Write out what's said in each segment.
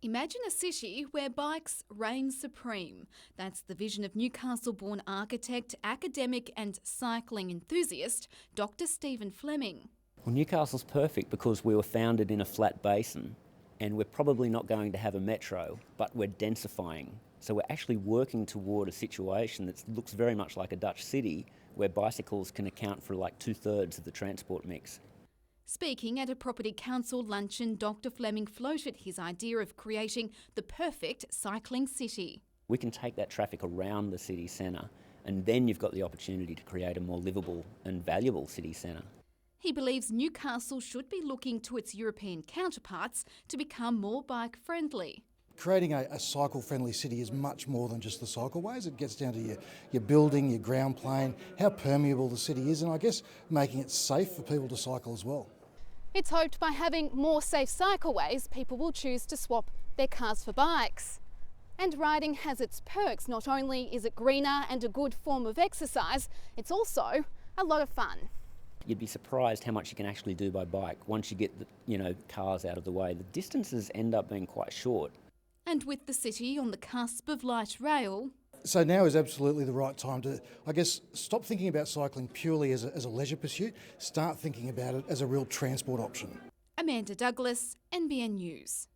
Imagine a city where bikes reign supreme. That's the vision of Newcastle-born architect, academic and cycling enthusiast, Dr. Stephen Fleming. Well, Newcastle's perfect because we were founded in a flat basin and we're probably not going to have a metro, but we're densifying. So we're actually working toward a situation that looks very much like a Dutch city where bicycles can account for like 2/3 of the transport mix. Speaking at a property council luncheon, Dr. Fleming floated his idea of creating the perfect cycling city. We can take that traffic around the city centre and then you've got the opportunity to create a more livable and valuable city centre. He believes Newcastle should be looking to its European counterparts to become more bike-friendly. Creating a cycle-friendly city is much more than just the cycleways. It gets down to your building, your ground plane, how permeable the city is, and I guess making it safe for people to cycle as well. It's hoped by having more safe cycleways, people will choose to swap their cars for bikes. And riding has its perks. Not only is it greener and a good form of exercise, it's also a lot of fun. You'd be surprised how much you can actually do by bike once you get the cars out of the way. The distances end up being quite short. And with the city on the cusp of light rail, So now is absolutely the right time to, I guess, stop thinking about cycling purely as a leisure pursuit, start thinking about it as a real transport option. Amanda Douglas, NBN News.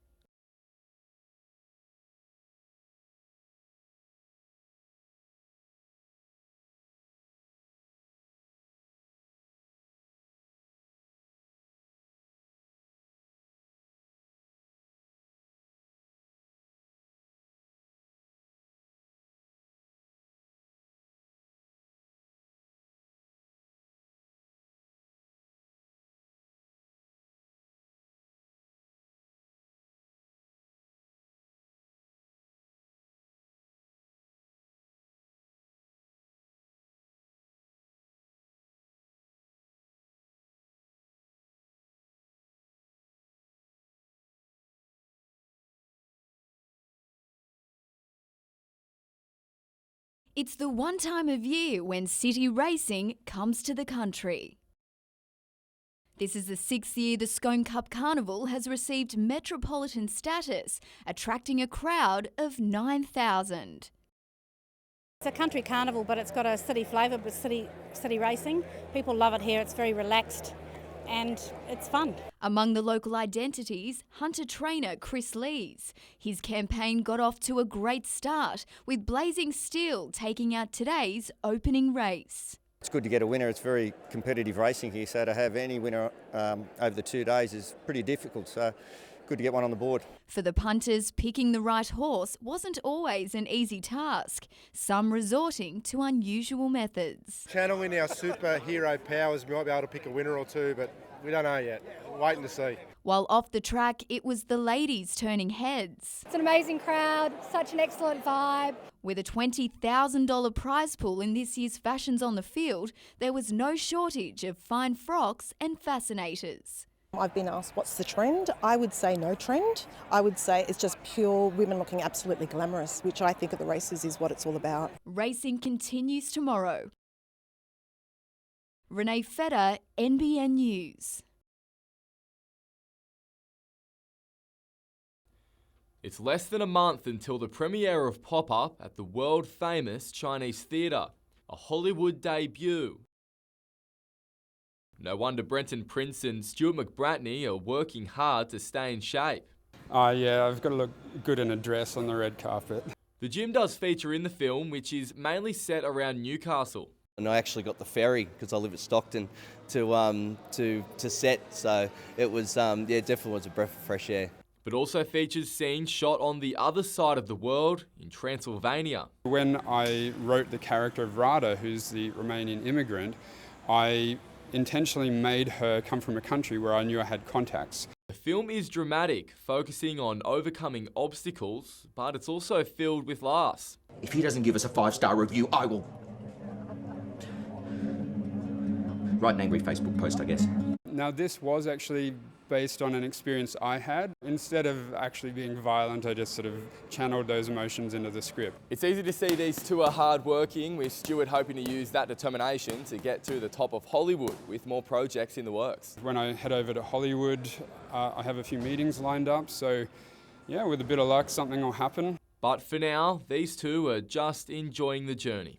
It's the one time of year when city racing comes to the country. This is the 6th year the Scone Cup Carnival has received metropolitan status, attracting a crowd of 9,000. It's a country carnival, but it's got a city flavour with city racing. People love it here. It's very relaxed and it's fun. Among the local identities, hunter trainer Chris Lees. His campaign got off to a great start, with Blazing Steel taking out today's opening race. It's good to get a winner. It's very competitive racing here, so to have any winner over the 2 days is pretty difficult, so good to get one on the board. For the punters, picking the right horse wasn't always an easy task, some resorting to unusual methods. Channeling our superhero powers, we might be able to pick a winner or two, but we don't know yet. Waiting to see. While off the track, it was the ladies turning heads. It's an amazing crowd, such an excellent vibe. With a $20,000 prize pool in this year's Fashions on the Field, there was no shortage of fine frocks and fascinators. I've been asked what's the trend. I would say no trend. I would say it's just pure women looking absolutely glamorous, which I think at the races is what it's all about. Racing continues tomorrow. Renee Feder, NBN News. It's less than a month until the premiere of Pop-Up at the world-famous Chinese Theatre, a Hollywood debut. No wonder Brenton Prince and Stuart McBratney are working hard to stay in shape. Yeah, I've got to look good in a dress on the red carpet. The gym does feature in the film, which is mainly set around Newcastle. And I actually got the ferry, because I live at Stockton, to set, so it was, definitely was a breath of fresh air. But also features scenes shot on the other side of the world, in Transylvania. When I wrote the character of Rada, who's the Romanian immigrant, I intentionally made her come from a country where I knew I had contacts. The film is dramatic, focusing on overcoming obstacles, but it's also filled with laughs. If he doesn't give us a 5-star review, I will write an angry Facebook post, I guess. Now, this was actually based on an experience I had. Instead of actually being violent, I just sort of channeled those emotions into the script. It's easy to see these two are hard-working, with Stuart hoping to use that determination to get to the top of Hollywood with more projects in the works. When I head over to Hollywood, I have a few meetings lined up, so Yeah, with a bit of luck, something will happen. But for now, these two are just enjoying the journey.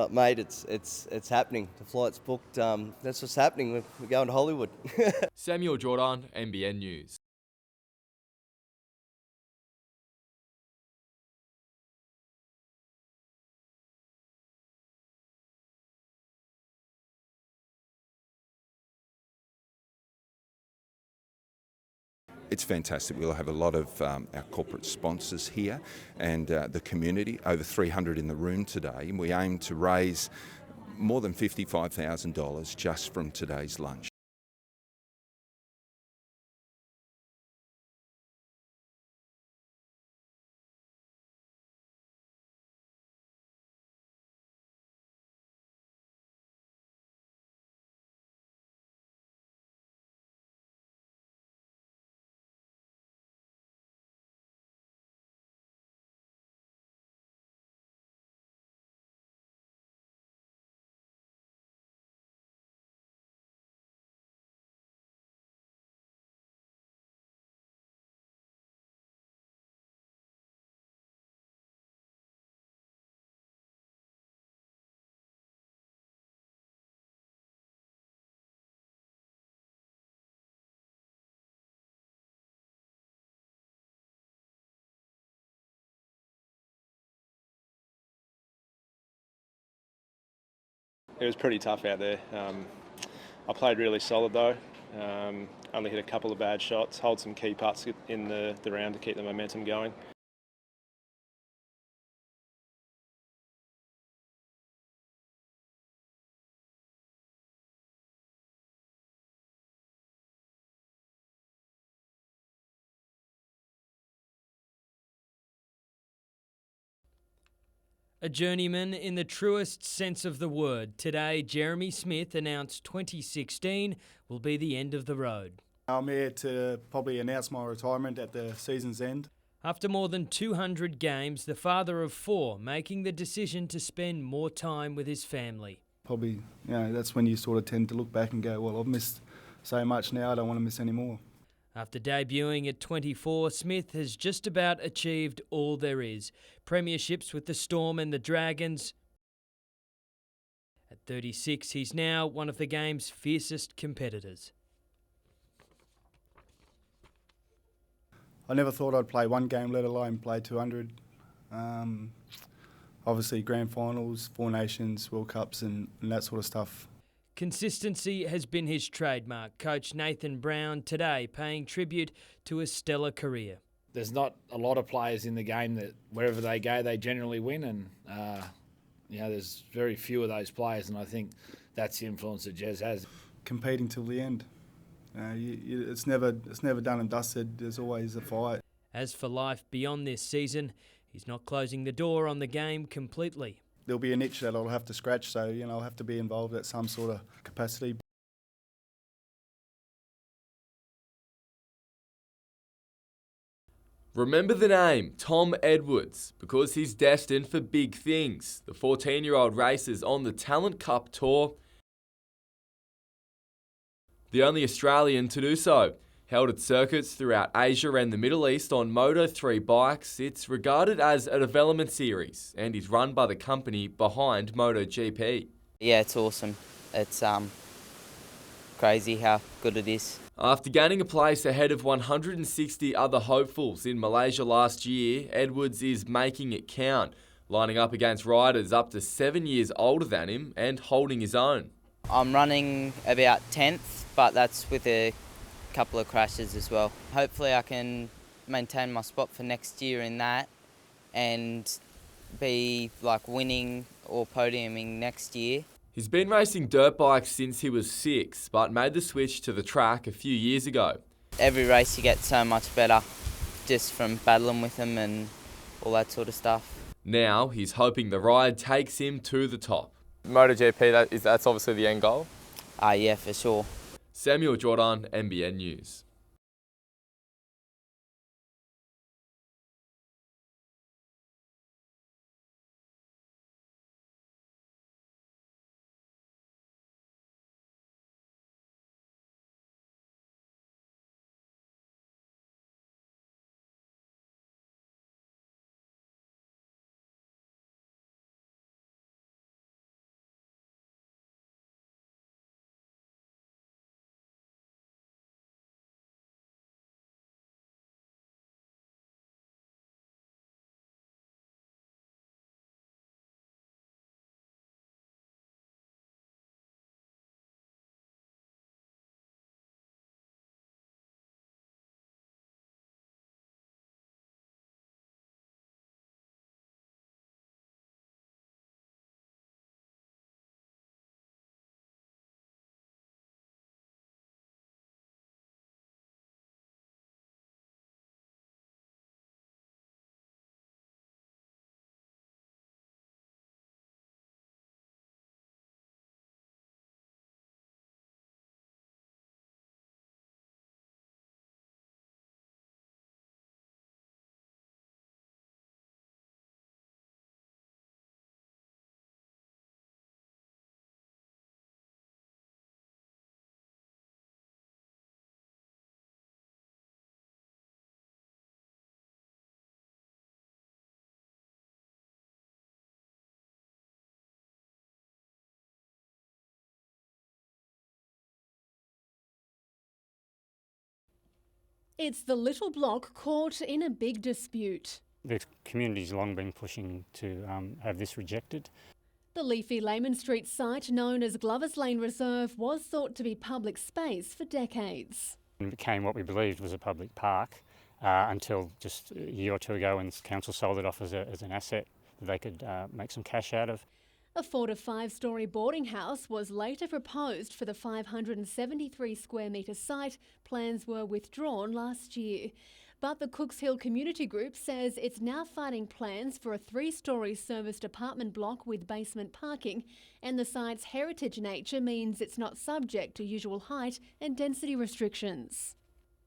Mate, it's happening. The flight's booked. That's what's happening. We're going to Hollywood. Samuel Jordan, NBN News. It's fantastic. We'll have a lot of our corporate sponsors here and the community, over 300 in the room today. And we aim to raise more than $55,000 just from today's lunch. It was pretty tough out there. I played really solid though. Only hit a couple of bad shots, hold some key putts in the round to keep the momentum going. A journeyman in the truest sense of the word. Today, Jeremy Smith announced 2016 will be the end of the road. I'm here to probably announce my retirement at the season's end. After more than 200 games, the father of four making the decision to spend more time with his family. Probably, that's when you sort of tend to look back and go, well, I've missed so much now, I don't want to miss any more. After debuting at 24, Smith has just about achieved all there is. Premierships with the Storm and the Dragons. At 36, he's now one of the game's fiercest competitors. I never thought I'd play one game, let alone play 200. Obviously, grand finals, Four Nations, World Cups and that sort of stuff. Consistency has been his trademark. Coach Nathan Brown today paying tribute to a stellar career. There's not a lot of players in the game that wherever they go, they generally win, and there's very few of those players, and I think that's the influence that Jez has. Competing till the end. It's never done and dusted. There's always a fight. As for life beyond this season, he's not closing the door on the game completely. There'll be a niche that I'll have to scratch, so I'll have to be involved at some sort of capacity. Remember the name, Tom Edwards, because he's destined for big things. The 14-year-old races on the Talent Cup Tour, the only Australian to do so. Held at circuits throughout Asia and the Middle East on Moto3 bikes, it's regarded as a development series and is run by the company behind MotoGP. Yeah, it's awesome. It's crazy how good it is. After gaining a place ahead of 160 other hopefuls in Malaysia last year, Edwards is making it count, lining up against riders up to 7 years older than him and holding his own. I'm running about 10th, but that's with a couple of crashes as well. Hopefully I can maintain my spot for next year in that and be like winning or podiuming next year. He's been racing dirt bikes since he was 6, but made the switch to the track a few years ago. Every race you get so much better just from battling with them and all that sort of stuff. Now he's hoping the ride takes him to the top. MotoGP, that's obviously the end goal? Yeah, for sure. Samuel Jordan, NBN News. It's the little block caught in a big dispute. The community's long been pushing to have this rejected. The leafy Lehman Street site, known as Glover's Lane Reserve, was thought to be public space for decades. It became what we believed was a public park until just a year or two ago when the council sold it off as an asset that they could make some cash out of. A 4 to 5-storey boarding house was later proposed for the 573 square metre site. Plans were withdrawn last year. But the Cooks Hill Community Group says it's now fighting plans for a 3-storey serviced apartment block with basement parking, and the site's heritage nature means it's not subject to usual height and density restrictions.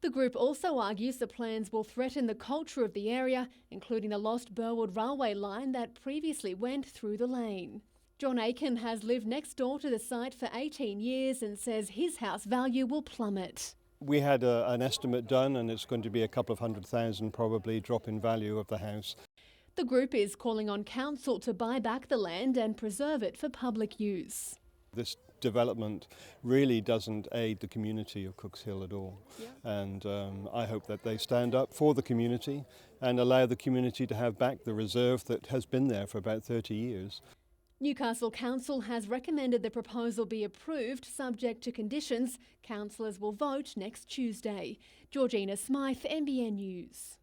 The group also argues the plans will threaten the culture of the area, including the lost Burwood railway line that previously went through the lane. John Aiken has lived next door to the site for 18 years and says his house value will plummet. We had an estimate done and it's going to be a couple of $100,000 probably drop in value of the house. The group is calling on council to buy back the land and preserve it for public use. This development really doesn't aid the community of Cooks Hill at all. And I hope that they stand up for the community and allow the community to have back the reserve that has been there for about 30 years. Newcastle Council has recommended the proposal be approved subject to conditions. Councillors will vote next Tuesday. Georgina Smythe, NBN News.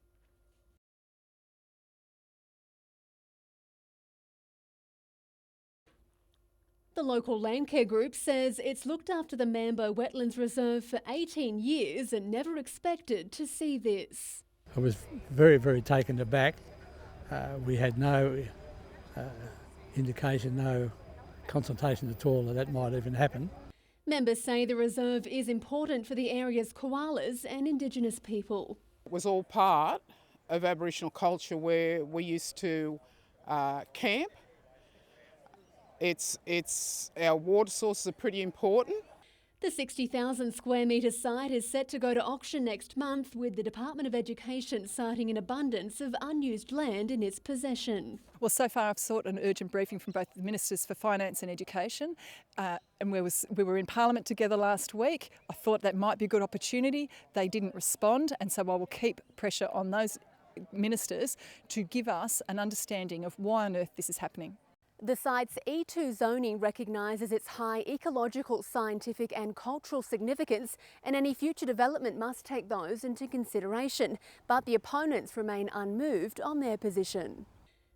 The local Landcare Group says it's looked after the Mambo Wetlands Reserve for 18 years and never expected to see this. I was very, very taken aback. We had no indication, no consultation at all that might even happen. Members say the reserve is important for the area's koalas and Indigenous people. It was all part of Aboriginal culture where we used to camp. Our water sources are pretty important. The 60,000 square metre site is set to go to auction next month, with the Department of Education citing an abundance of unused land in its possession. Well, so far I've sought an urgent briefing from both the Ministers for Finance and Education, and we were in Parliament together last week. I thought that might be a good opportunity. They didn't respond, and so I will keep pressure on those ministers to give us an understanding of why on earth this is happening. The site's E2 zoning recognises its high ecological, scientific and cultural significance, and any future development must take those into consideration. But the opponents remain unmoved on their position.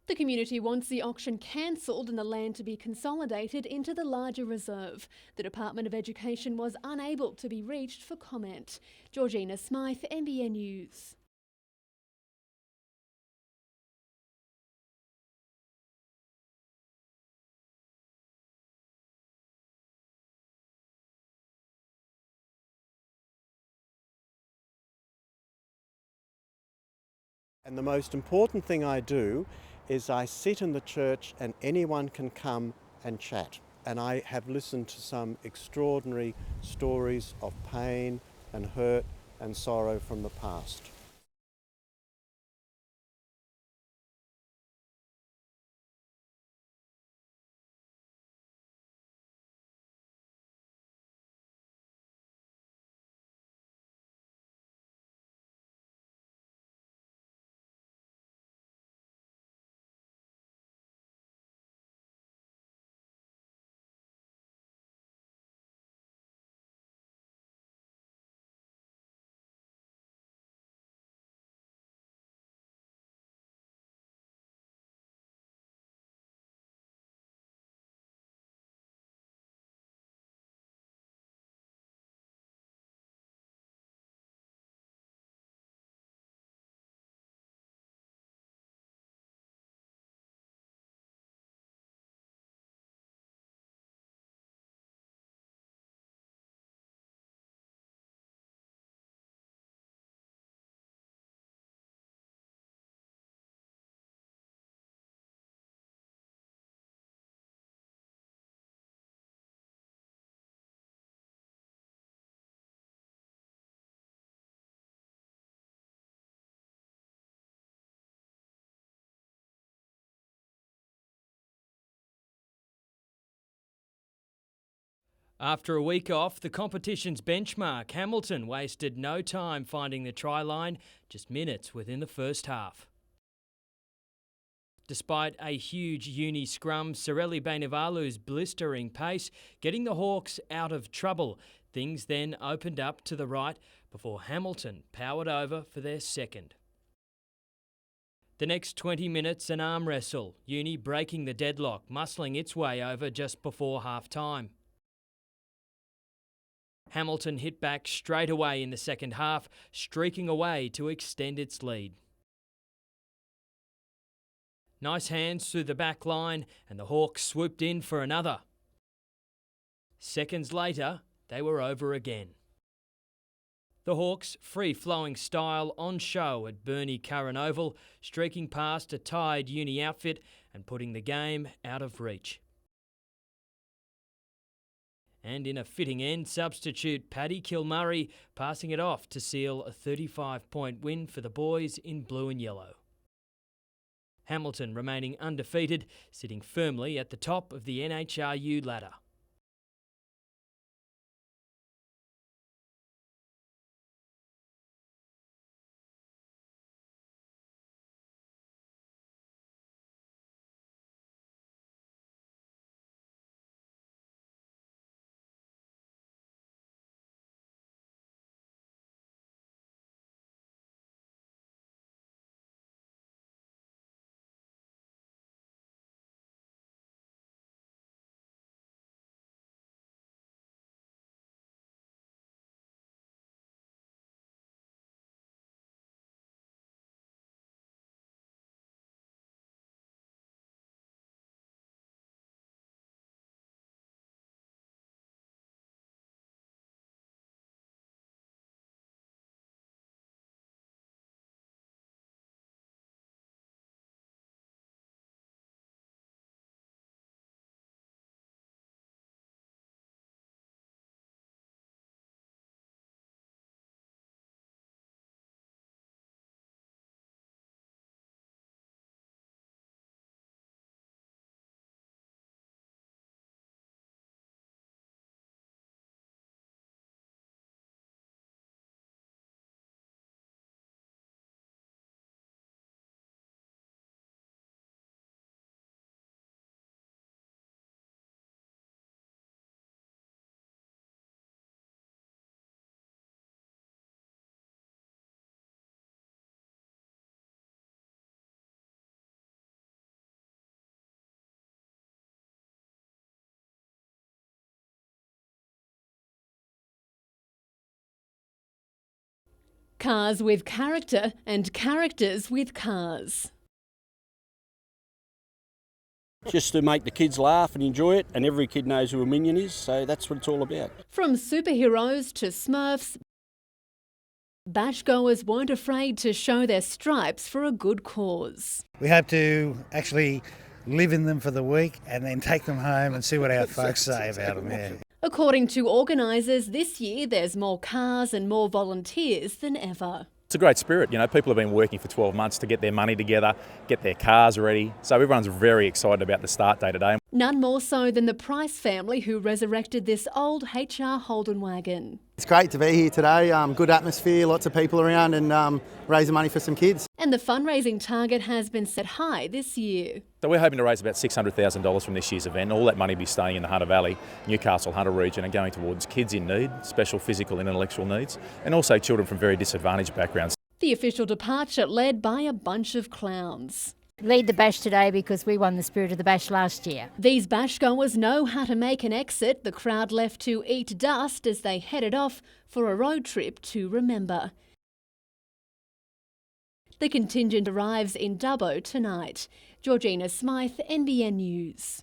The community wants the auction cancelled and the land to be consolidated into the larger reserve. The Department of Education was unable to be reached for comment. Georgina Smythe, NBN News. And the most important thing I do is I sit in the church and anyone can come and chat. And I have listened to some extraordinary stories of pain and hurt and sorrow from the past. After a week off, the competition's benchmark, Hamilton, wasted no time finding the try line, just minutes within the first half. Despite a huge uni scrum, Sorelli Bainivalu's blistering pace getting the Hawks out of trouble. Things then opened up to the right before Hamilton powered over for their second. The next 20 minutes, an arm wrestle, Uni breaking the deadlock, muscling its way over just before half-time. Hamilton hit back straight away in the second half, streaking away to extend its lead. Nice hands through the back line, and the Hawks swooped in for another. Seconds later, they were over again. The Hawks' free-flowing style on show at Burnie Curran Oval, streaking past a tired Uni outfit and putting the game out of reach. And in a fitting end, substitute Paddy Kilmurray passing it off to seal a 35-point win for the boys in blue and yellow. Hamilton remaining undefeated, sitting firmly at the top of the NHRU ladder. Cars with character and characters with cars. Just to make the kids laugh and enjoy it, and every kid knows who a Minion is, so that's what it's all about. From superheroes to Smurfs, bashgoers weren't afraid to show their stripes for a good cause. We hope to actually live in them for the week and then take them home and see what our folks say about them. Yeah. According to organisers, this year there's more cars and more volunteers than ever. It's a great spirit. You know, people have been working for 12 months to get their money together, get their cars ready. So everyone's very excited about the start day today. None more so than the Price family who resurrected this old HR Holden wagon. It's great to be here today. Good atmosphere, lots of people around and raising money for some kids. And the fundraising target has been set high this year. So we're hoping to raise about $600,000 from this year's event. All that money will be staying in the Hunter Valley, Newcastle, Hunter region and going towards kids in need, special physical and intellectual needs, and also children from very disadvantaged backgrounds. The official departure led by a bunch of clowns. Lead the bash today because we won the Spirit of the Bash last year. These bashgoers know how to make an exit. The crowd left to eat dust as they headed off for a road trip to remember. The contingent arrives in Dubbo tonight. Georgina Smythe, NBN News.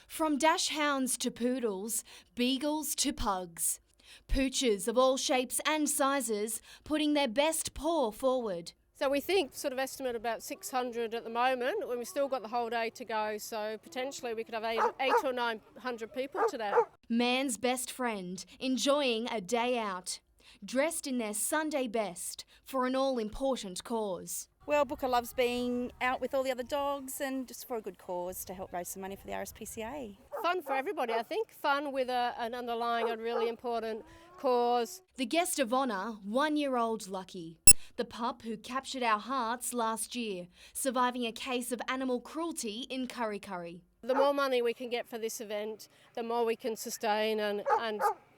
From dashhounds to poodles, beagles to pugs. Pooches of all shapes and sizes putting their best paw forward. So we think sort of estimate about 600 at the moment, when we've still got the whole day to go, so potentially we could have eight or 900 people today. Man's best friend, enjoying a day out, dressed in their Sunday best for an all-important cause. Well, Booker loves being out with all the other dogs and just for a good cause to help raise some money for the RSPCA. Fun for everybody, I think. Fun with an underlying and really important cause. The guest of honour, 1-year-old Lucky, the pup who captured our hearts last year, surviving a case of animal cruelty in Kurri Kurri. The more money we can get for this event, the more we can sustain and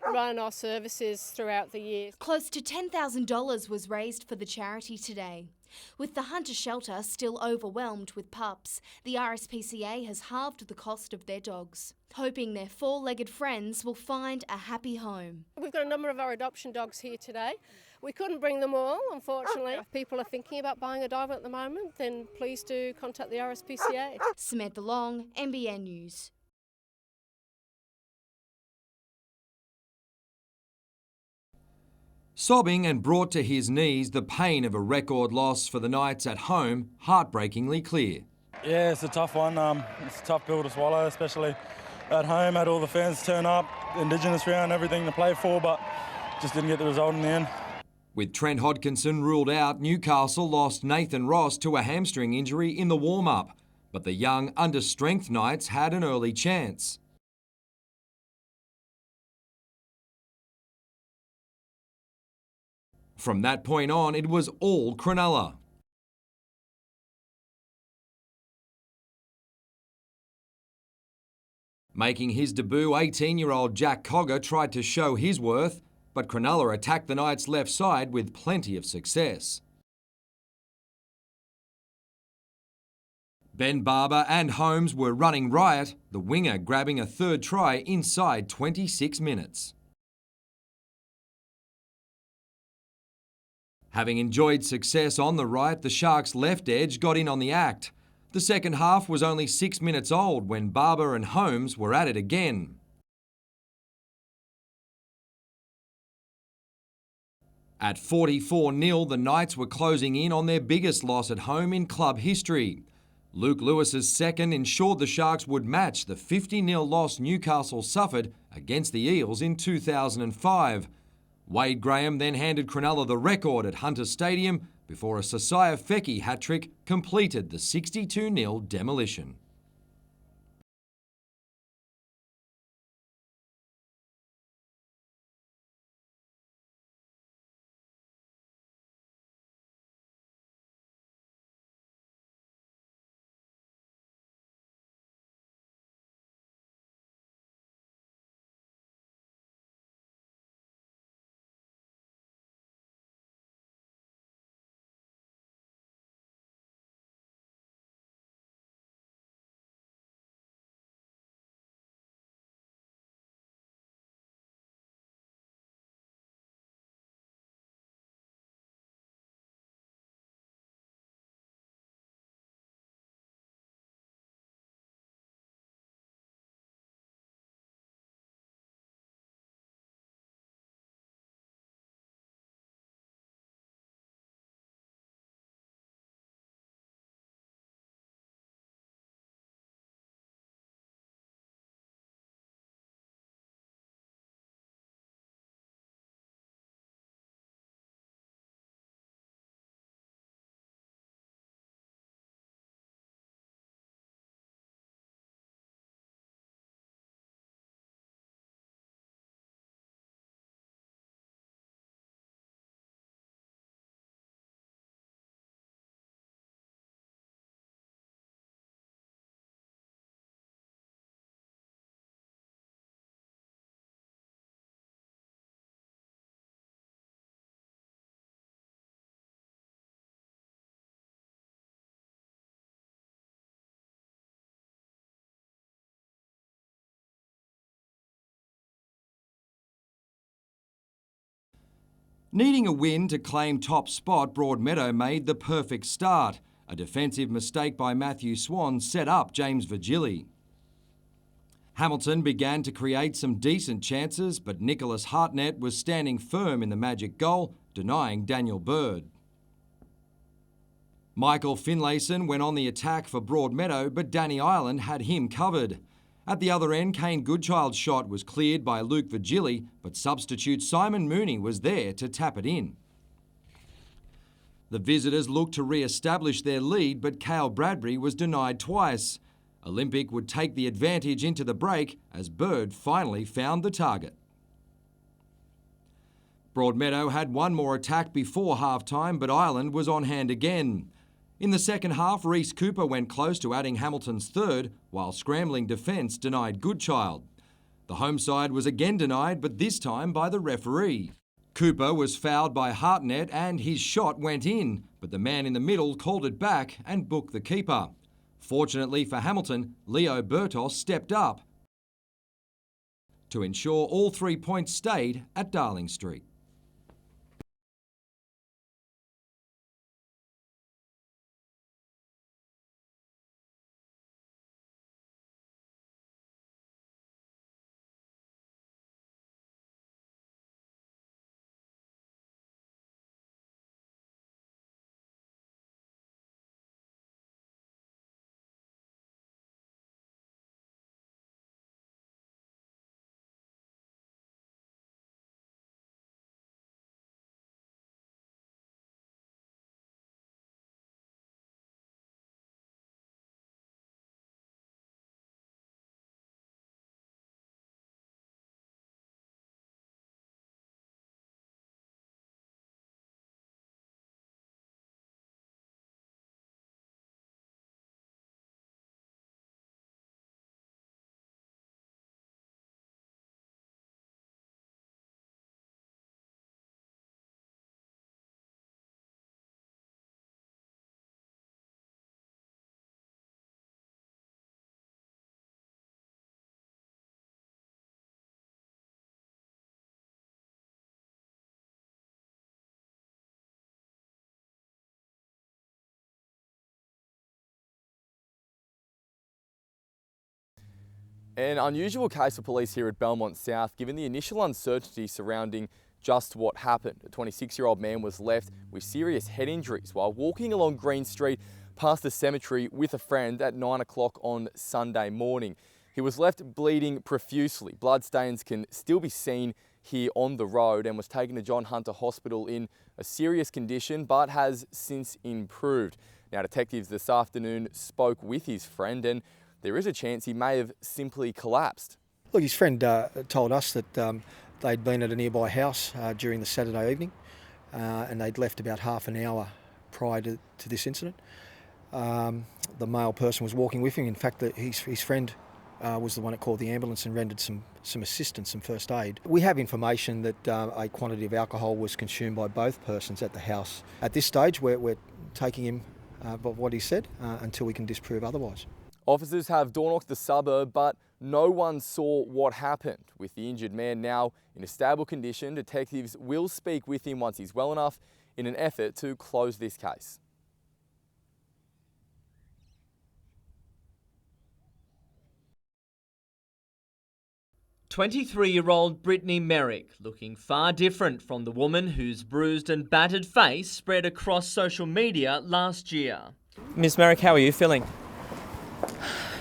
run our services throughout the year. Close to $10,000 was raised for the charity today. With the Hunter Shelter still overwhelmed with pups, the RSPCA has halved the cost of their dogs, hoping their four-legged friends will find a happy home. We've got a number of our adoption dogs here today. We couldn't bring them all, unfortunately. If people are thinking about buying a dog at the moment, then please do contact the RSPCA. Samantha Long, NBN News. Sobbing and brought to his knees, the pain of a record loss for the Knights at home heartbreakingly clear. Yeah, it's a tough one. It's a tough pill to swallow, especially at home. Had all the fans turn up, Indigenous round, everything to play for, but just didn't get the result in the end. With Trent Hodkinson ruled out, Newcastle lost Nathan Ross to a hamstring injury in the warm-up, but the young under-strength Knights had an early chance. From that point on, it was all Cronulla. Making his debut, 18-year-old Jack Cogger tried to show his worth, but Cronulla attacked the Knights' left side with plenty of success. Ben Barber and Holmes were running riot, the winger grabbing a third try inside 26 minutes. Having enjoyed success on the right, the Sharks' left edge got in on the act. The second half was only 6 minutes old when Barber and Holmes were at it again. At 44-0, the Knights were closing in on their biggest loss at home in club history. Luke Lewis's second ensured the Sharks would match the 50-0 loss Newcastle suffered against the Eels in 2005. Wade Graham then handed Cronulla the record at Hunter Stadium before a Sasaya Feki hat-trick completed the 62-0 demolition. Needing a win to claim top spot, Broadmeadow made the perfect start. A defensive mistake by Matthew Swan set up James Virgili. Hamilton began to create some decent chances, but Nicholas Hartnett was standing firm in the magic goal, denying Daniel Bird. Michael Finlayson went on the attack for Broadmeadow, but Danny Ireland had him covered. At the other end, Kane Goodchild's shot was cleared by Luke Virgili, but substitute Simon Mooney was there to tap it in. The visitors looked to re-establish their lead, but Cale Bradbury was denied twice. Olympic would take the advantage into the break as Bird finally found the target. Broadmeadow had one more attack before half-time, but Ireland was on hand again. In the second half, Reece Cooper went close to adding Hamilton's third, while scrambling defence denied Goodchild. The home side was again denied, but this time by the referee. Cooper was fouled by Hartnett and his shot went in, but the man in the middle called it back and booked the keeper. Fortunately for Hamilton, Leo Bertos stepped up to ensure all 3 points stayed at Darling Street. An unusual case for police here at Belmont South, given the initial uncertainty surrounding just what happened. A 26-year-old man was left with serious head injuries while walking along Green Street past the cemetery with a friend at 9 o'clock on Sunday morning. He was left bleeding profusely. Bloodstains can still be seen here on the road and was taken to John Hunter Hospital in a serious condition, but has since improved. Now, detectives this afternoon spoke with his friend, and there is a chance he may have simply collapsed. Look, his friend told us that they'd been at a nearby house during the Saturday evening and they'd left about half an hour prior to this incident. The male person was walking with him. In fact, his friend was the one that called the ambulance and rendered some assistance, some first aid. We have information that a quantity of alcohol was consumed by both persons at the house. At this stage, we're taking him by what he said until we can disprove otherwise. Officers have door-knocked the suburb, but no one saw what happened. With the injured man now in a stable condition, detectives will speak with him once he's well enough in an effort to close this case. "23-year-old Brittany Merrick looking far different from the woman whose bruised and battered face spread across social media last year. Ms Merrick, how are you feeling?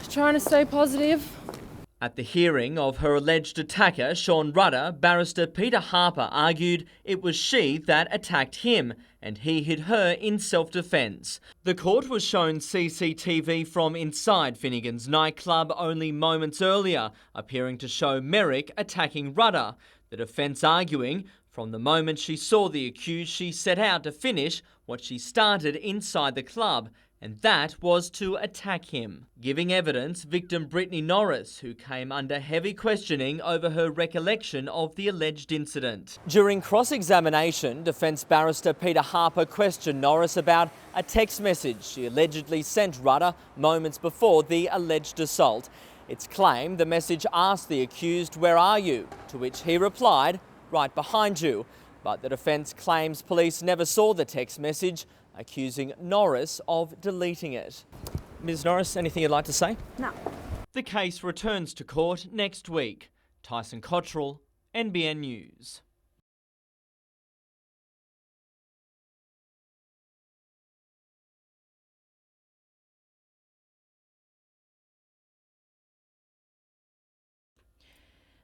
Trying to stay positive. At the hearing of her alleged attacker, Sean Rudder, barrister Peter Harper argued it was she that attacked him and he hit her in self-defence. The court was shown CCTV from inside Finnegan's nightclub only moments earlier, appearing to show Merrick attacking Rudder, the defence arguing from the moment she saw the accused she set out to finish what she started inside the club, and that was to attack him. Giving evidence, victim Brittany Norris, who came under heavy questioning over her recollection of the alleged incident. During cross-examination, defence barrister Peter Harper questioned Norris about a text message she allegedly sent Rudder moments before the alleged assault. It's claimed the message asked the accused, "Where are you?" to which he replied, "Right behind you." But the defence claims police never saw the text message, accusing Norris of deleting it. Ms Norris, anything you'd like to say? No. The case returns to court next week. Tyson Cottrell, NBN News.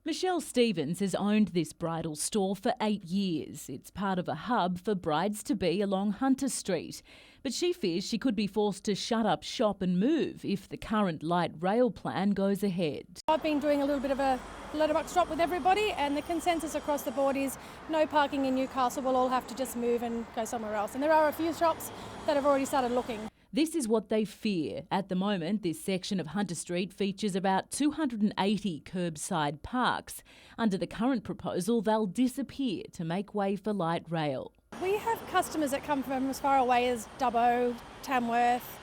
Michelle Stevens has owned this bridal store for 8 years. It's part of a hub for brides-to-be along Hunter Street. But she fears she could be forced to shut up shop and move if the current light rail plan goes ahead. I've been doing a little bit of a letterbox shop with everybody, and the consensus across the board is no parking in Newcastle. We'll all have to just move and go somewhere else. And there are a few shops that have already started looking. This is what they fear. At the moment, this section of Hunter Street features about 280 curbside parks. Under the current proposal, they'll disappear to make way for light rail. We have customers that come from as far away as Dubbo, Tamworth.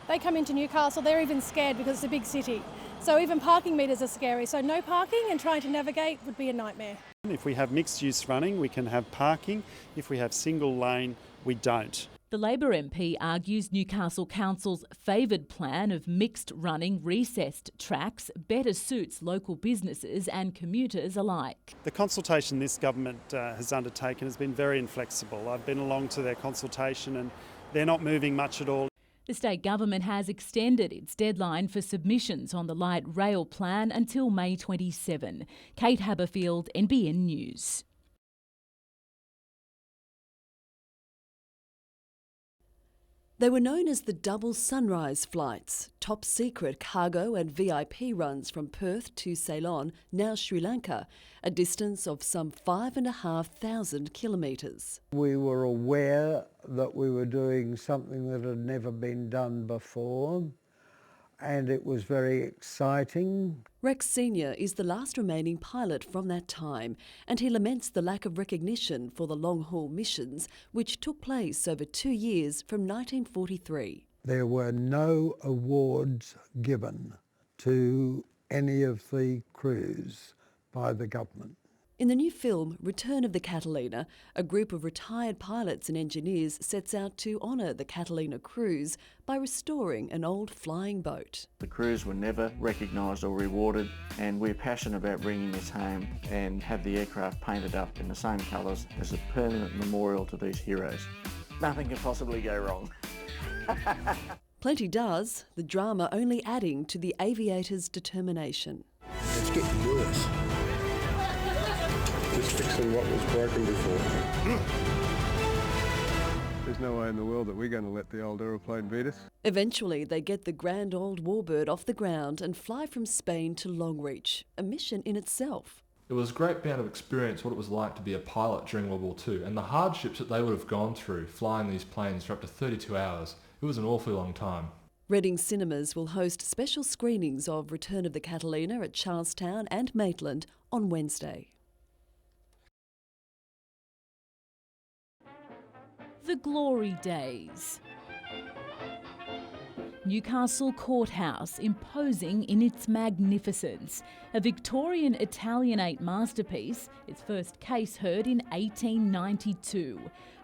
They come into Newcastle, they're even scared because it's a big city. So even parking meters are scary. So no parking and trying to navigate would be a nightmare. If we have mixed use running, we can have parking. If we have single lane, we don't. The Labor MP argues Newcastle Council's favoured plan of mixed running recessed tracks better suits local businesses and commuters alike. The consultation this government has undertaken has been very inflexible. I've been along to their consultation and they're not moving much at all. The state government has extended its deadline for submissions on the light rail plan until May 27. Kate Haberfield, NBN News. They were known as the double sunrise flights, top secret cargo and VIP runs from Perth to Ceylon, now Sri Lanka, a distance of some 5,500 kilometres. We were aware that we were doing something that had never been done before, and it was very exciting. Rex Sr. is the last remaining pilot from that time, and he laments the lack of recognition for the long-haul missions, which took place over 2 years from 1943. There were no awards given to any of the crews by the government. In the new film, Return of the Catalina, a group of retired pilots and engineers sets out to honour the Catalina crews by restoring an old flying boat. The crews were never recognised or rewarded, and we're passionate about bringing this home and have the aircraft painted up in the same colours as a permanent memorial to these heroes. Nothing can possibly go wrong. Plenty does, the drama only adding to the aviators' determination. It's getting worse. Just fixing what was broken before. There's no way in the world that we're going to let the old aeroplane beat us. Eventually, they get the grand old warbird off the ground and fly from Spain to Longreach, a mission in itself. It was a great bout of experience what it was like to be a pilot during World War II and the hardships that they would have gone through flying these planes for up to 32 hours. It was an awfully long time. Reading Cinemas will host special screenings of Return of the Catalina at Charlestown and Maitland on Wednesday. The glory days. Newcastle Courthouse, imposing in its magnificence. A Victorian Italianate masterpiece, its first case heard in 1892.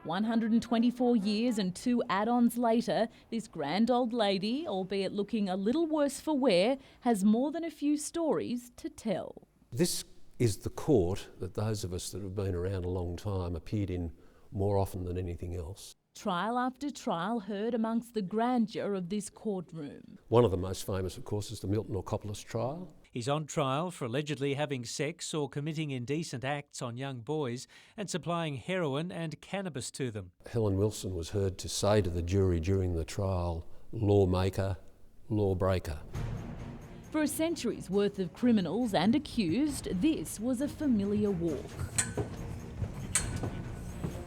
124 years and 2 add-ons later, this grand old lady, albeit looking a little worse for wear, has more than a few stories to tell. This is the court that those of us that have been around a long time appeared in more often than anything else. Trial after trial heard amongst the grandeur of this courtroom. One of the most famous, of course, is the Milton Orkopolis trial. He's on trial for allegedly having sex or committing indecent acts on young boys and supplying heroin and cannabis to them. Helen Wilson was heard to say to the jury during the trial, lawmaker, lawbreaker. For a century's worth of criminals and accused, this was a familiar walk.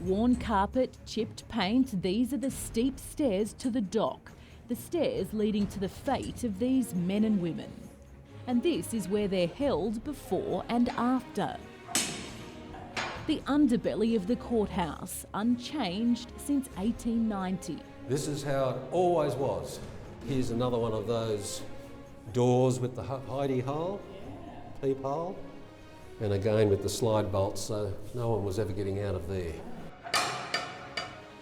Worn carpet, chipped paint, these are the steep stairs to the dock, the stairs leading to the fate of these men and women. And this is where they're held before and after. The underbelly of the courthouse, unchanged since 1890. This is how it always was. Here's another one of those doors with the hidey hole, peephole, and again with the slide bolts, so no one was ever getting out of there.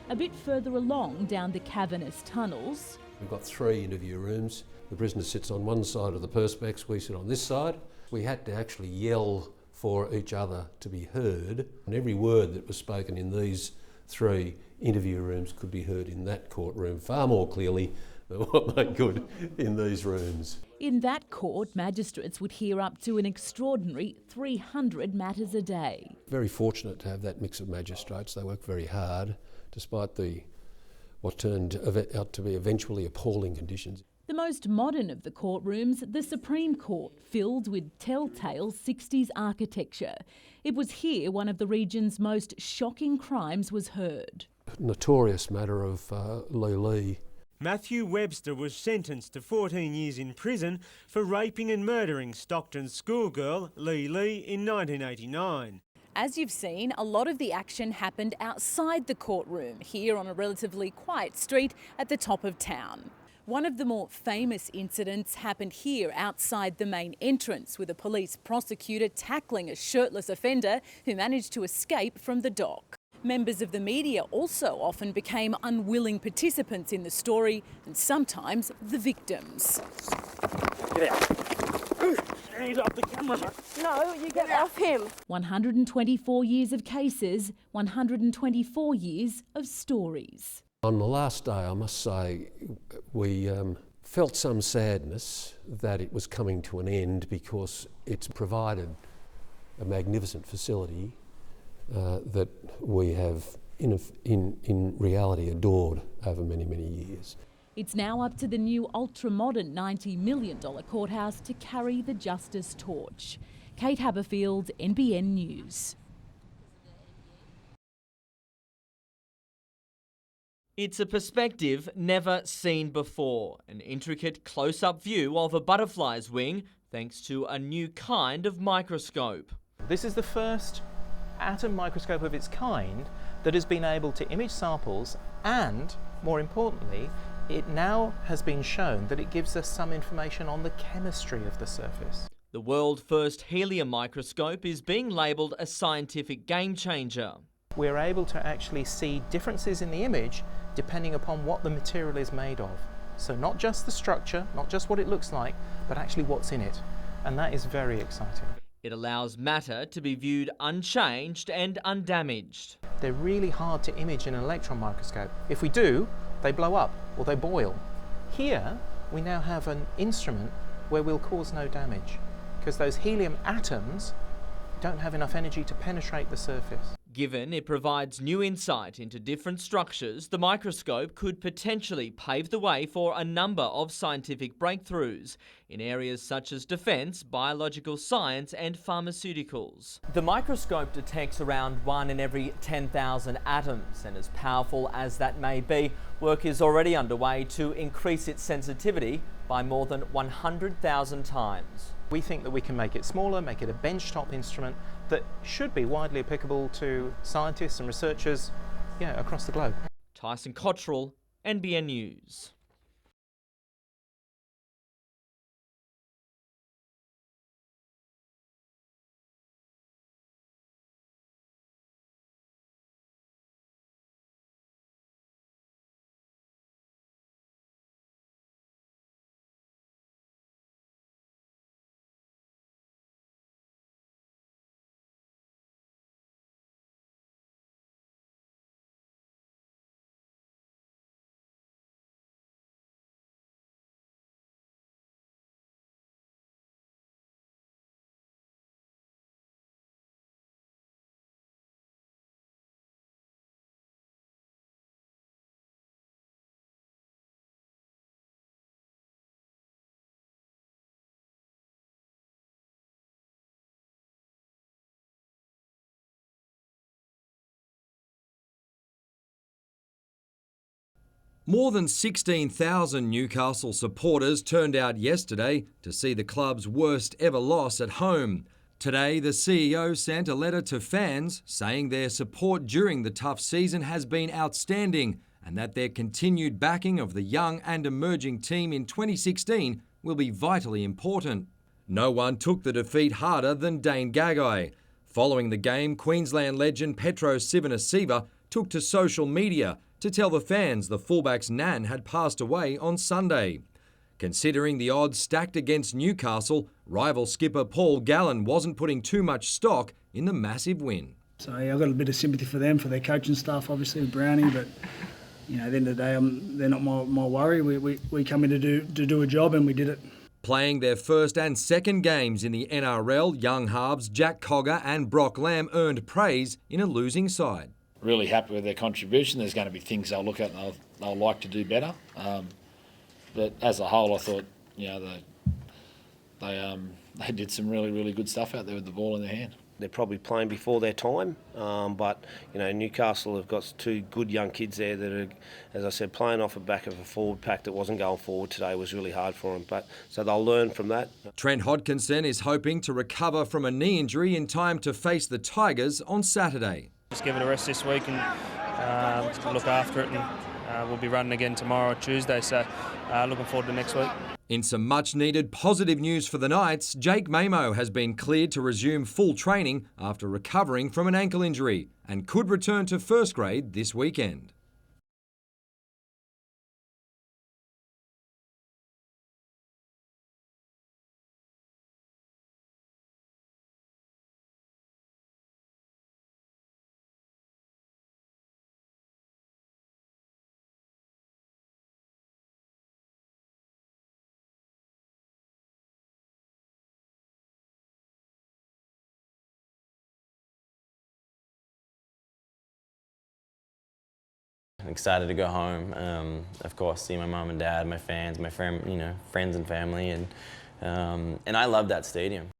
A bit further along down the cavernous tunnels, We've got 3 interview rooms. The prisoner sits on one side of the perspex, we sit on this side. We had to actually yell for each other to be heard, and every word that was spoken in these 3 interview rooms could be heard in that courtroom far more clearly than what they could in these rooms. In that court, magistrates would hear up to an extraordinary 300 matters a day. Very fortunate to have that mix of magistrates. They work very hard, despite what turned out to be eventually appalling conditions. The most modern of the courtrooms, the Supreme Court, filled with telltale 60s architecture. It was here one of the region's most shocking crimes was heard. Notorious matter of Lee. Matthew Webster was sentenced to 14 years in prison for raping and murdering Stockton schoolgirl Lee in 1989. As you've seen, a lot of the action happened outside the courtroom, here on a relatively quiet street at the top of town. One of the more famous incidents happened here outside the main entrance, with a police prosecutor tackling a shirtless offender who managed to escape from the dock. Members of the media also often became unwilling participants in the story, and sometimes the victims. Get out. Hands off the camera. No, you get off him. 124 years of cases, 124 years of stories. On the last day, I must say, we felt some sadness that it was coming to an end, because it's provided a magnificent facility that we have in reality adored over many, many years. It's now up to the new ultra-modern $90 million courthouse to carry the justice torch. Kate Haberfield, NBN News. It's a perspective never seen before, an intricate close-up view of a butterfly's wing thanks to a new kind of microscope. This is the first atom microscope of its kind that has been able to image samples, and, more importantly, it now has been shown that it gives us some information on the chemistry of the surface. The world's first helium microscope is being labelled a scientific game changer. We're able to actually see differences in the image depending upon what the material is made of. So not just the structure, not just what it looks like, but actually what's in it. And that is very exciting. It allows matter to be viewed unchanged and undamaged. They're really hard to image in an electron microscope. If we do, they blow up or they boil. Here, we now have an instrument where we'll cause no damage, because those helium atoms don't have enough energy to penetrate the surface. Given it provides new insight into different structures, the microscope could potentially pave the way for a number of scientific breakthroughs in areas such as defence, biological science and pharmaceuticals. The microscope detects around 1 in every 10,000 atoms, and as powerful as that may be, work is already underway to increase its sensitivity by more than 100,000 times. We think that we can make it smaller, make it a benchtop instrument that should be widely applicable to scientists and researchers across the globe. Tyson Cottrell, NBN News. More than 16,000 Newcastle supporters turned out yesterday to see the club's worst ever loss at home. Today, the CEO sent a letter to fans saying their support during the tough season has been outstanding and that their continued backing of the young and emerging team in 2016 will be vitally important. No one took the defeat harder than Dane Gagai. Following the game, Queensland legend Petro Civoniceva took to social media to to tell the fans the fullback's nan had passed away on Sunday. Considering the odds stacked against Newcastle, rival skipper Paul Gallen wasn't putting too much stock in the massive win. So I've got a bit of sympathy for them, for their coaching staff, obviously, with Brownie, but at the end of the day, they're not my worry. We come in to do a job, and we did it. Playing their first and second games in the NRL, young halves Jack Cogger and Brock Lamb earned praise in a losing side. Really happy with their contribution. There's going to be things they'll look at and they'll like to do better. But as a whole, I thought they did some really, really good stuff out there with the ball in their hand. They're probably playing before their time, but Newcastle have got two good young kids there that are, as I said, playing off the back of a forward pack that wasn't going forward today was really hard for them. But so they'll learn from that. Trent Hodkinson is hoping to recover from a knee injury in time to face the Tigers on Saturday. Just give it a rest this week and look after it, and we'll be running again tomorrow or Tuesday. So looking forward to next week. In some much-needed positive news for the Knights, Jake Mamo has been cleared to resume full training after recovering from an ankle injury and could return to first grade this weekend. Excited to go home. Of course, see my mum and dad, my fans, my friends and family, and I love that stadium.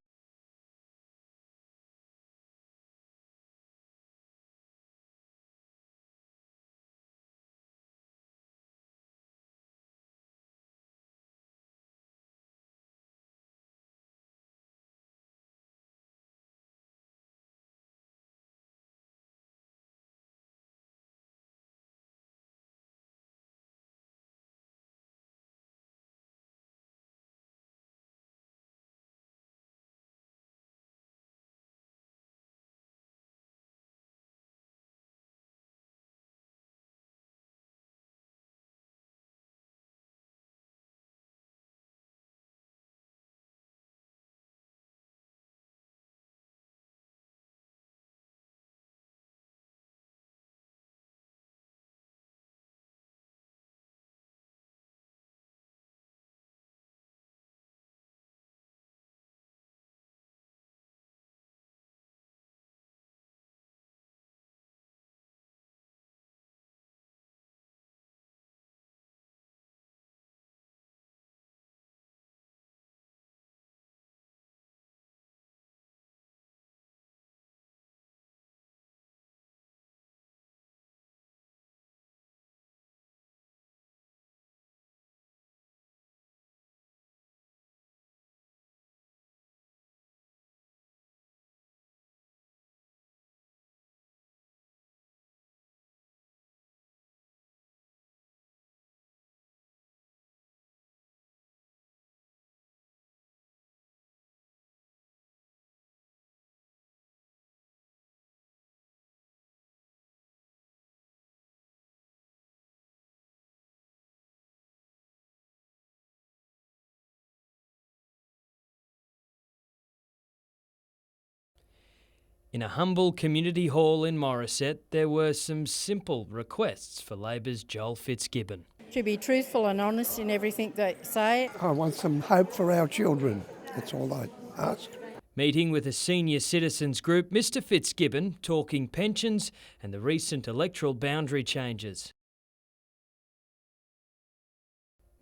In a humble community hall in Morisset, there were some simple requests for Labor's Joel Fitzgibbon. To be truthful and honest in everything they say. I want some hope for our children. That's all I ask. Meeting with a senior citizens group, Mr Fitzgibbon talking pensions and the recent electoral boundary changes.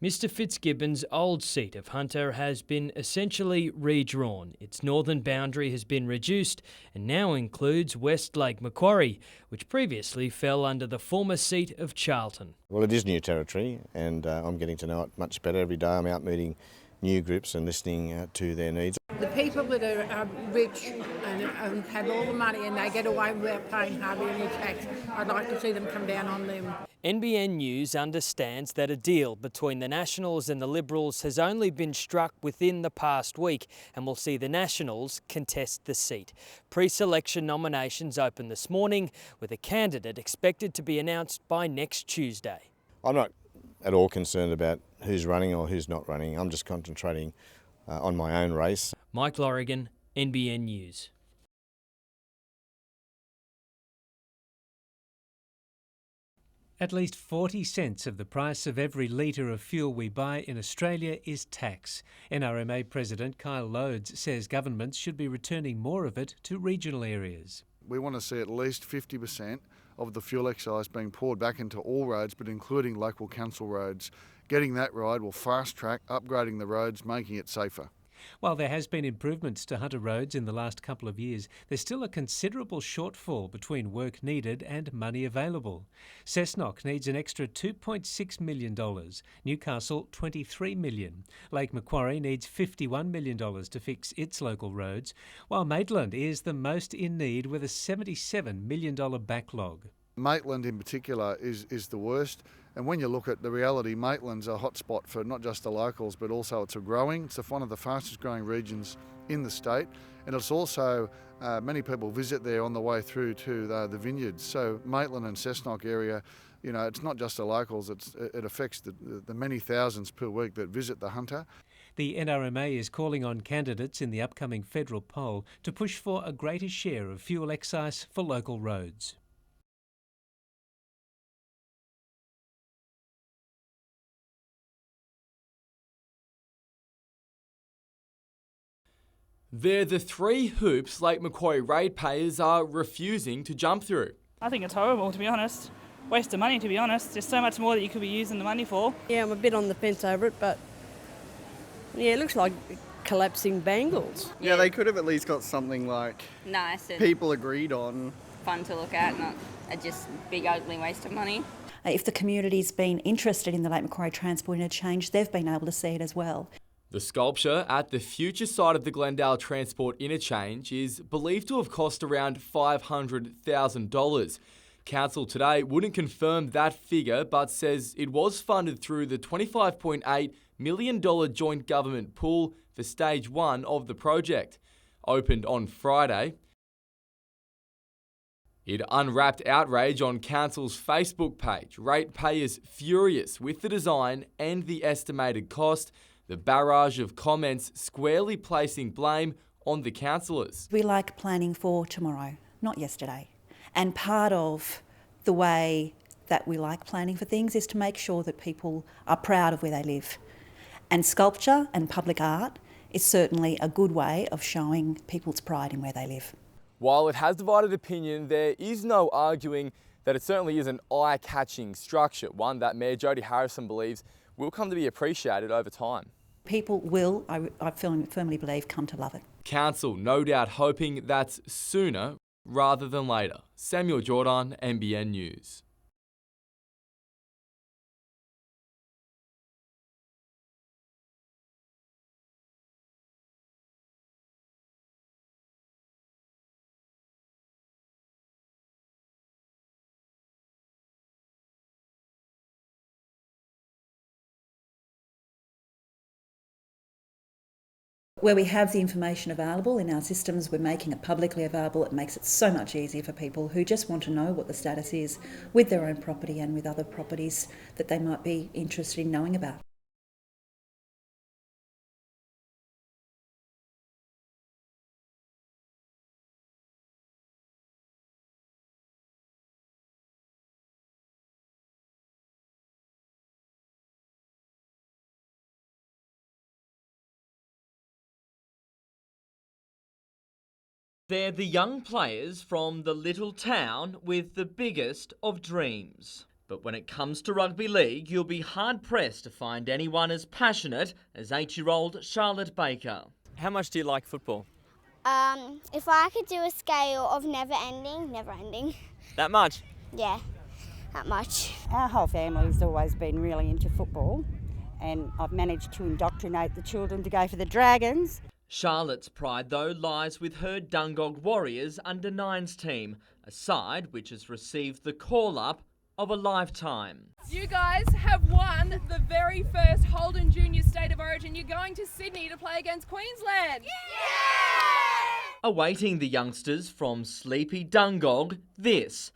Mr Fitzgibbon's old seat of Hunter has been essentially redrawn. Its northern boundary has been reduced and now includes West Lake Macquarie, which previously fell under the former seat of Charlton. Well, it is new territory and I'm getting to know it much better every day. I'm out meeting new groups and listening to their needs. The people that are rich and have all the money and they get away without paying hardly any tax, I'd like to see them come down on them. NBN News understands that a deal between the Nationals and the Liberals has only been struck within the past week and will see the Nationals contest the seat. Pre-selection nominations open this morning, with a candidate expected to be announced by next Tuesday. I'm not at all concerned about who's running or who's not running. I'm just concentrating on my own race. Mike Lorrigan, NBN News. At least 40 cents of the price of every litre of fuel we buy in Australia is tax. NRMA President Kyle Loades says governments should be returning more of it to regional areas. We want to see at least 50% of the fuel excise being poured back into all roads, but including local council roads. Getting that right will fast-track upgrading the roads, making it safer. While there has been improvements to Hunter roads in the last couple of years, there's still a considerable shortfall between work needed and money available. Cessnock needs an extra $2.6 million, Newcastle $23 million. Lake Macquarie needs $51 million to fix its local roads, while Maitland is the most in need with a $77 million backlog. Maitland in particular is the worst. And when you look at the reality, Maitland's a hotspot for not just the locals, but also it's one of the fastest growing regions in the state. And it's also, many people visit there on the way through to the vineyards. So Maitland and Cessnock area, you know, it's not just the locals, it affects the many thousands per week that visit the Hunter. The NRMA is calling on candidates in the upcoming federal poll to push for a greater share of fuel excise for local roads. They're the three hoops Lake Macquarie ratepayers are refusing to jump through. I think it's horrible, to be honest. Waste of money, to be honest. There's so much more that you could be using the money for. Yeah, I'm a bit on the fence over it, but yeah, it looks like collapsing bangles. Yeah, they could have at least got something like nice and people agreed on. Fun to look at, not a just big ugly waste of money. If the community's been interested in the Lake Macquarie Transport Interchange, they've been able to see it as well. The sculpture at the future site of the Glendale Transport Interchange is believed to have cost around $500,000. Council today wouldn't confirm that figure, but says it was funded through the $25.8 million joint government pool for stage 1 of the project. Opened on Friday, it unwrapped outrage on Council's Facebook page. Ratepayers furious with the design and the estimated cost. The barrage of comments squarely placing blame on the councillors. We like planning for tomorrow, not yesterday. And part of the way that we like planning for things is to make sure that people are proud of where they live. And sculpture and public art is certainly a good way of showing people's pride in where they live. While it has divided opinion, there is no arguing that it certainly is an eye-catching structure, one that Mayor Jody Harrison believes will come to be appreciated over time. People will, I firmly believe, come to love it. Council no doubt hoping that's sooner rather than later. Samuel Jordan, NBN News. Where we have the information available in our systems, we're making it publicly available. It makes it so much easier for people who just want to know what the status is with their own property and with other properties that they might be interested in knowing about. They're the young players from the little town with the biggest of dreams. But when it comes to rugby league, you'll be hard-pressed to find anyone as passionate as 8-year-old Charlotte Baker. How much do you like football? If I could do a scale of never ending. That much? Yeah, that much. Our whole family's always been really into football, and I've managed to indoctrinate the children to go for the Dragons. Charlotte's pride, though, lies with her Dungog Warriors under-9s team, a side which has received the call-up of a lifetime. You guys have won the very first Holden Junior State of Origin. You're going to Sydney to play against Queensland. Yeah! Awaiting the youngsters from sleepy Dungog, this.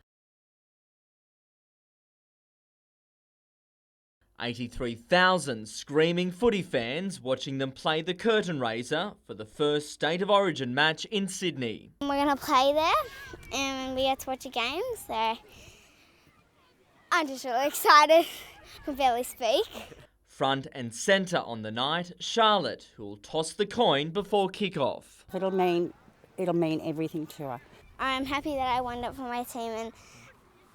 83,000 screaming footy fans watching them play the curtain raiser for the first State of Origin match in Sydney. We're going to play there and we get to watch a game, so I'm just really excited. I can barely speak. Front and centre on the night, Charlotte, who'll toss the coin before kick-off. It'll mean everything to her. I'm happy that I won it for my team, and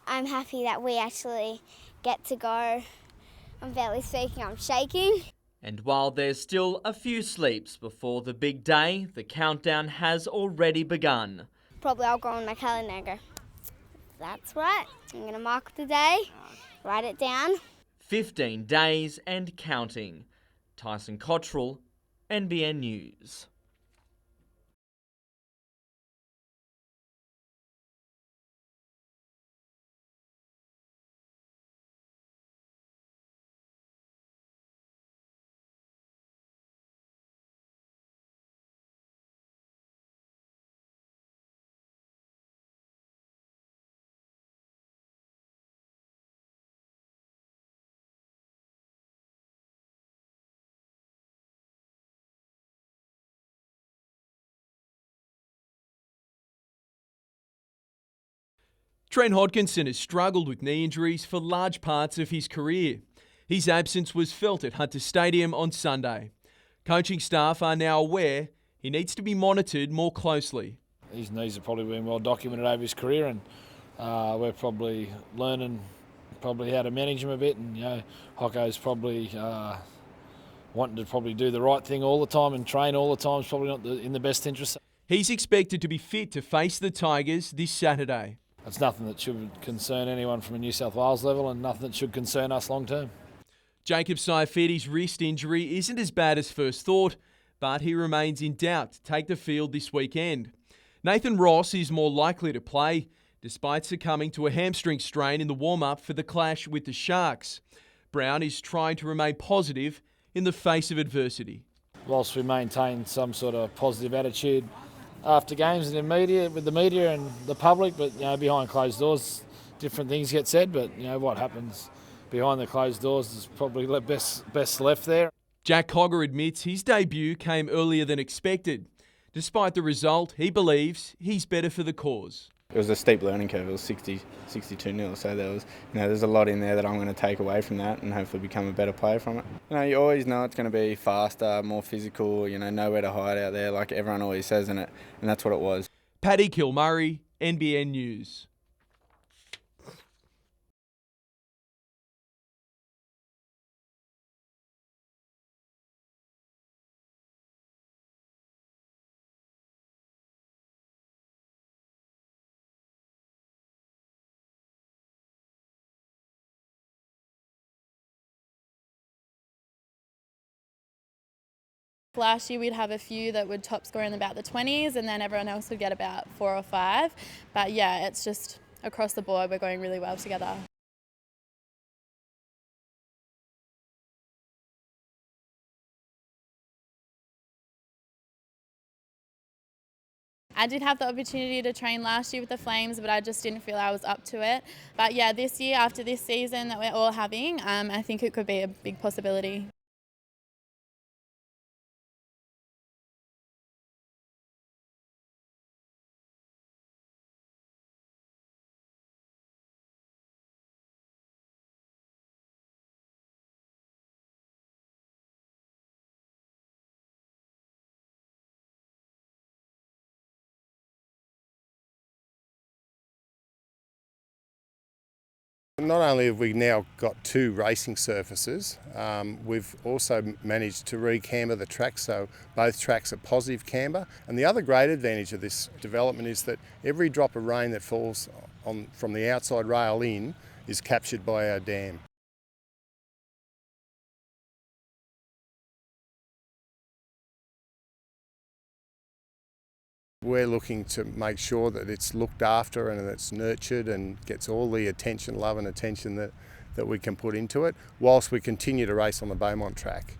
I'm happy that we actually get to go. I'm barely speaking, I'm shaking. And while there's still a few sleeps before the big day, the countdown has already begun. Probably I'll go on my calendar and go, that's right, I'm going to mark the day, write it down. 15 days and counting. Tyson Cottrell, NBN News. Trent Hodkinson has struggled with knee injuries for large parts of his career. His absence was felt at Hunter Stadium on Sunday. Coaching staff are now aware he needs to be monitored more closely. His knees have probably been well documented over his career, and we're probably learning how to manage him a bit. And Hocko's probably wanting to probably do the right thing all the time and train all the time is probably not in the best interest. He's expected to be fit to face the Tigers this Saturday. It's nothing that should concern anyone from a New South Wales level, and nothing that should concern us long term. Jacob Saifiti's wrist injury isn't as bad as first thought, but he remains in doubt to take the field this weekend. Nathan Ross is more likely to play, despite succumbing to a hamstring strain in the warm-up for the clash with the Sharks. Brown is trying to remain positive in the face of adversity. Whilst we maintain some sort of positive attitude after games and in media, with the media and the public, but behind closed doors, different things get said. But what happens behind the closed doors is probably best left there. Jack Cogger admits his debut came earlier than expected. Despite the result, he believes he's better for the cause. It was a steep learning curve. It was 62-0, so there was, there's a lot in there that I'm going to take away from that and hopefully become a better player from it. You always know it's going to be faster, more physical, nowhere to hide out there, like everyone always says, and that's what it was. Paddy Kilmurray, NBN News. Last year we'd have a few that would top score in about the 20s, and then everyone else would get about 4 or 5. But yeah, it's just across the board we're going really well together. I did have the opportunity to train last year with the Flames, but I just didn't feel I was up to it. But yeah, this year, after this season that we're all having, I think it could be a big possibility. Not only have we now got 2 racing surfaces, we've also managed to re-camber the tracks, so both tracks are positive camber. And the other great advantage of this development is that every drop of rain that falls from the outside rail in is captured by our dam. We're looking to make sure that it's looked after and it's nurtured and gets all the attention, love and attention that we can put into it, whilst we continue to race on the Beaumont track.